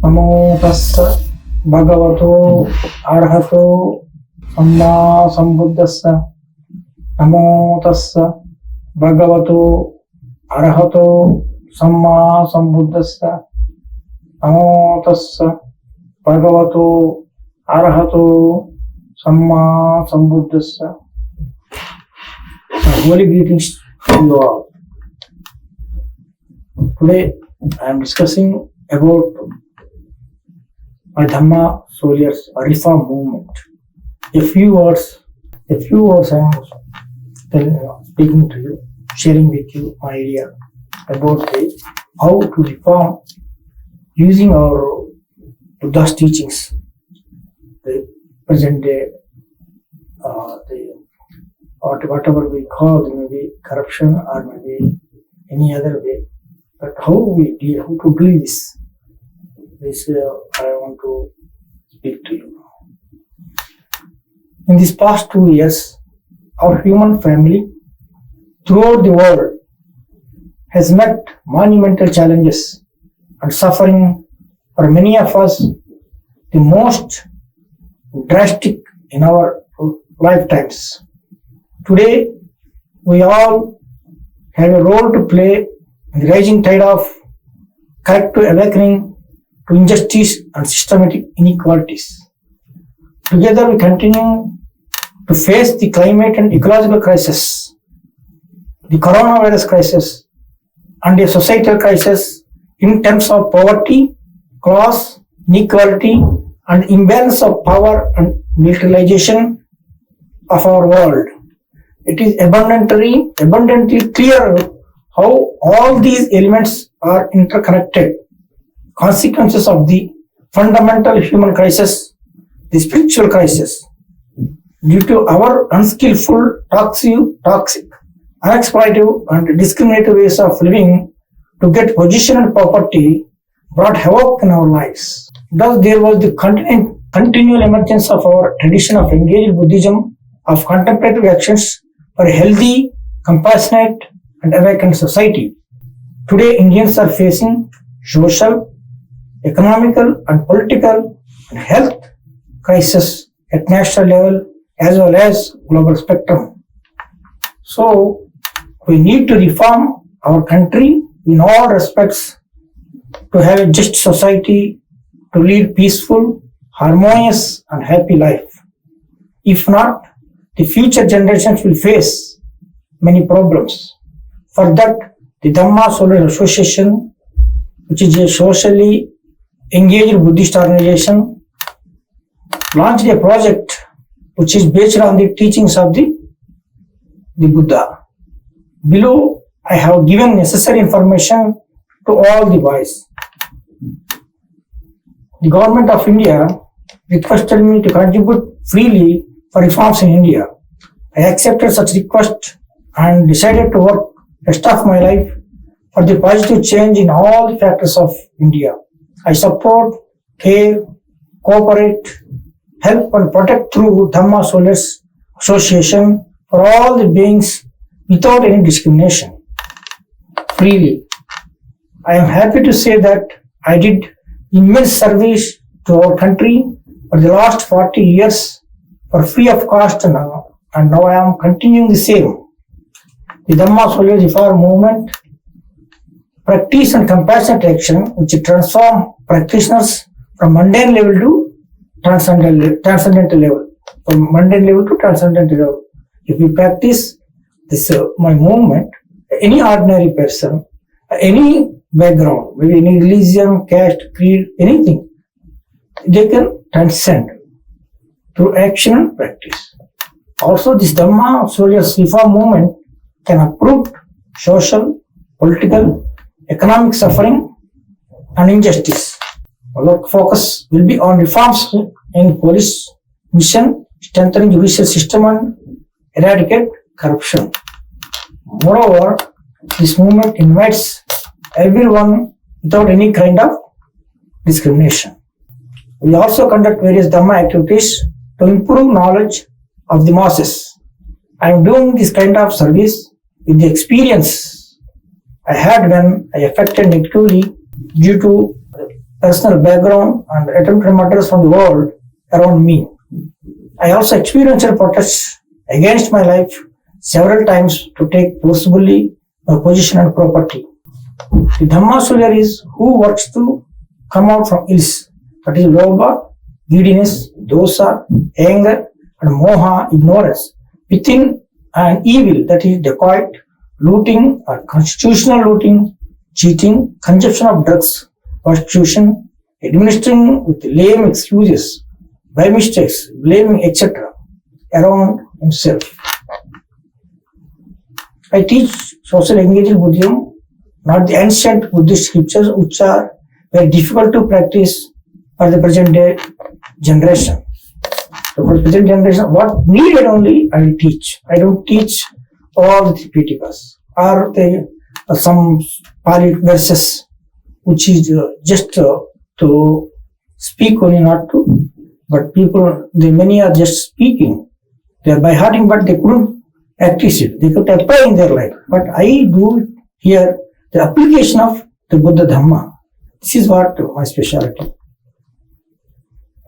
नमो तस्स भगवतो अरहतो सम्मा सम्बुद्धस्स नमो तस्स भगवतो अरहतो सम्मा सम्बुद्धस्स नमो तस्स भगवतो अरहतो सम्मा सम्बुद्धस्स. Holy greetings to you all. Today I am discussing about my Dhamma Soldiers Reform Movement. A few words I am speaking to you, sharing with you my idea about how to reform using our Buddha's teachings, the present day, whatever we call maybe corruption or maybe any other way, but how to deal this. This I want to speak to you. In these past 2 years, our human family throughout the world has met monumental challenges and suffering for many of us, the most drastic in our lifetimes. Today, we all have a role to play in the rising tide of collective awakening to injustice and systematic inequalities. Together, we continue to face the climate and ecological crisis, the coronavirus crisis, and a societal crisis in terms of poverty, class, inequality, and imbalance of power and militarization of our world. It is abundantly clear how all these elements are interconnected. Consequences of the fundamental human crisis, the spiritual crisis, due to our unskillful, toxic, unexploitative, and discriminative ways of living to get position and property, brought havoc in our lives. Thus, there was the continual emergence of our tradition of engaged Buddhism, of contemplative actions for a healthy, compassionate, and awakened society. Today, Indians are facing social, economical, and political and health crisis at national level as well as global spectrum. So, we need to reform our country in all respects to have a just society, to lead peaceful, harmonious, and happy life. If not, the future generations will face many problems. For that, the Dhamma Soldiers Association, which is a socially engaged Buddhist organization, launched a project which is based on the teachings of the Buddha. Below, I have given necessary information to all the boys. The government of India requested me to contribute freely for reforms in India. I accepted such request and decided to work rest of my life for the positive change in all the factors of India. I support, care, cooperate, help and protect through Dhamma Soldiers Association for all the beings without any discrimination, freely. I am happy to say that I did immense service to our country for the last 40 years for free of cost, and now I am continuing the same. The Dhamma Soldiers Reform Movement practice and compassionate action which transform practitioners from mundane level to transcendental level. From mundane level to transcendental level. If we practice this my movement, any ordinary person, any background, maybe any religion, caste, creed, anything, they can transcend through action and practice. Also, this Dhamma Soldiers Reform Movement can uproot social, political, economic suffering and injustice. Our focus will be on reforms in police mission, strengthening judicial system and eradicate corruption. Moreover, this movement invites everyone without any kind of discrimination. We also conduct various Dhamma activities to improve knowledge of the masses. I am doing this kind of service with the experience I had when I affected negatively due to personal background and attempted murders from the world around me. I also experienced protests against my life several times to take forcibly my position and property. The Dhamma soldier is who works to come out from ills, that is lobha, greediness, dosa, anger, and moha, ignorance, within an evil, that is dacoit, looting or constitutional looting, cheating, consumption of drugs, prostitution, administering with lame excuses, by mistakes, blaming, etc. around himself. I teach social engagement Buddhism, not the ancient Buddhist scriptures which are very difficult to practice for the present day generation. So for the present generation, what needed only I will teach. I don't teach all the Tripitakas or some Pali verses which is just to speak only, not to. But people, many are just speaking. They are by hearting, but they couldn't practice it. They could apply in their life. But I do here the application of the Buddha Dhamma. This is what my specialty.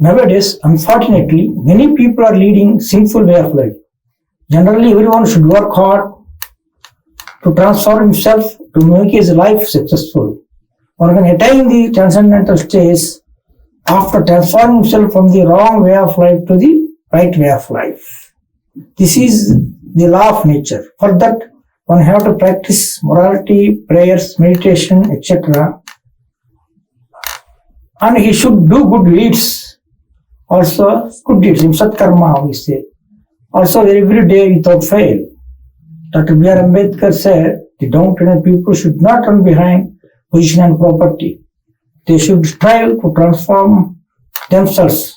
Nowadays, unfortunately, many people are leading sinful way of life. Generally, everyone should work hard to transform himself to make his life successful. One can attain the transcendental stage after transforming himself from the wrong way of life to the right way of life. This is the law of nature. For that, one have to practice morality, prayers, meditation, etc. And he should do good deeds. Also, good deeds, Himsat Karma, we say. Also, every day without fail. Dr. B.R. Ambedkar said, the downtrodden people should not run behind position and property. They should strive to transform themselves.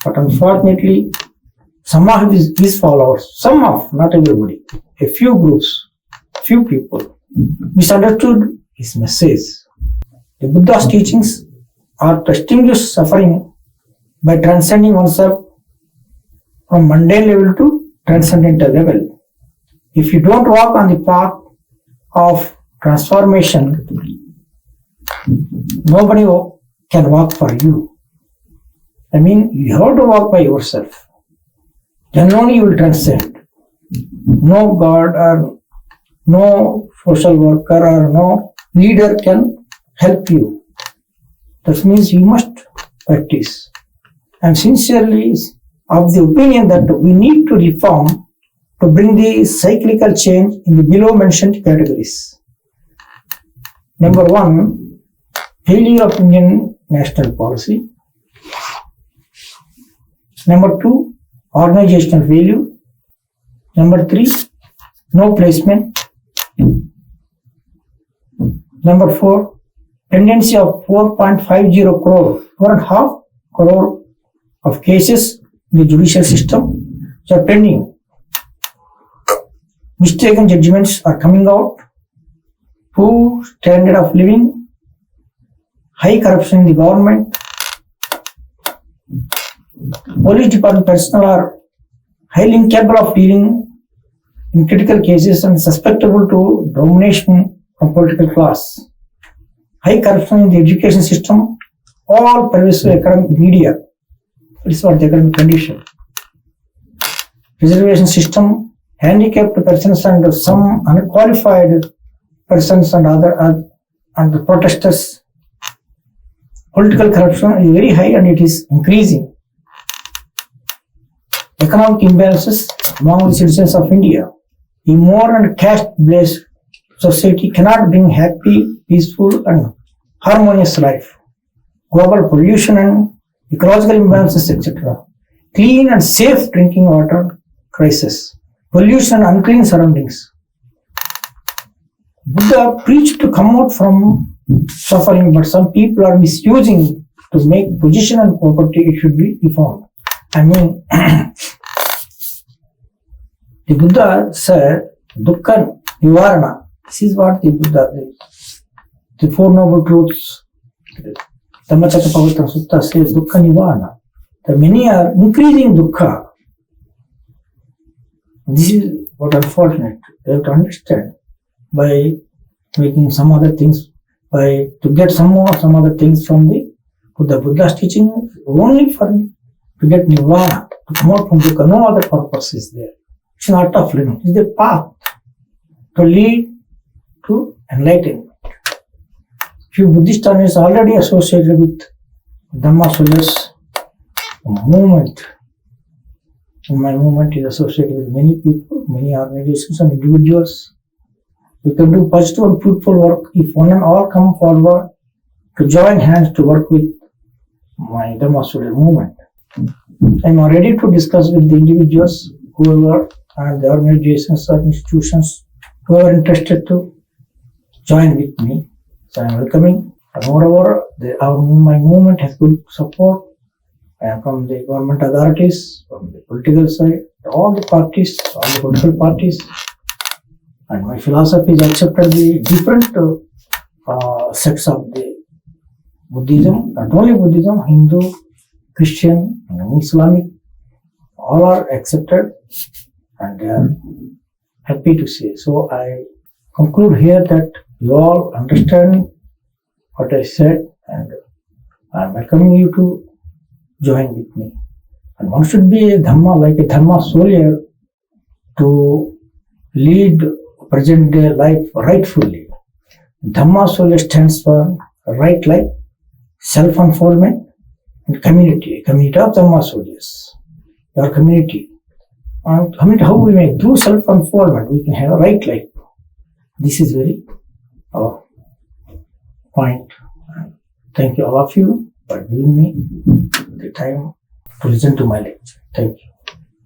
But unfortunately, some of his followers, not everybody, a few groups, few people, misunderstood his message. The Buddha's teachings are to extinguish suffering by transcending oneself from mundane level to transcendental level. If you don't walk on the path of transformation, nobody can walk for you. I mean, you have to walk by yourself. Then only you will transcend. No God or no social worker or no leader can help you. That means you must practice. I am sincerely of the opinion that we need to reform to bring the cyclical change in the below mentioned categories. Number 1, failure of Indian national policy. Number 2, organizational failure. Number 3, no placement. Number 4, tendency of 4.50 crore, 4.5 crore of cases in the judicial system which are pending. Mistaken judgments are coming out. Poor standard of living. High corruption in the government. Police department personnel are highly incapable of dealing in critical cases and susceptible to domination from political class. High corruption in the education system, all pervasive academic media. This is what the academic condition. Reservation system, handicapped persons and some unqualified persons and other and the protesters. Political corruption is very high and it is increasing. Economic imbalances among the citizens of India. A more and caste-based society cannot bring happy, peaceful and harmonious life. Global pollution and ecological imbalances, etc. Clean and safe drinking water crisis. Pollution and unclean surroundings. Buddha preached to come out from suffering, but some people are misusing to make position and property. It should be reformed. I mean, the Buddha said, Dukkha Nivarana. This is what the Buddha did. The Four Noble Truths, Dhammacakkappavattana Sutta says, Dukkha Nivarana. The many are increasing dukkha. This is what unfortunate. They have to understand by making some other things, to get some other things from the The Buddha's teaching is only for to get nirvana, to come out from dukkha. No other purpose is there. It's an art of living. It's the path to lead to enlightenment. Few Buddhist are already associated with Dhamma Solace movement. My movement is associated with many people, many organizations and individuals. We can do positive and fruitful work if one and all come forward to join hands to work with my Dhamma Solace movement. I am ready to discuss with the individuals, whoever, and the organizations or institutions, whoever interested to join with me. So I am welcoming. And moreover, my movement has good support from the government authorities, from the political side, all the parties, all the political parties. And my philosophy is accepted the different sects of the Buddhism, not only Buddhism, Hindu, Christian, and Islamic, all are accepted and they are happy to see. So I conclude here that you all understand what I said and I am welcoming you to join with me. And one should be a Dhamma, like a Dhamma soldier, to lead present day life rightfully. Dhamma soldier stands for right life, self-unfoldment, and community. A community of Dhamma soldiers. Your community. And community, how we make through self-unfoldment, we can have a right life. This is very point. Thank you all of you for giving me the time to listen to my lecture. Thank you.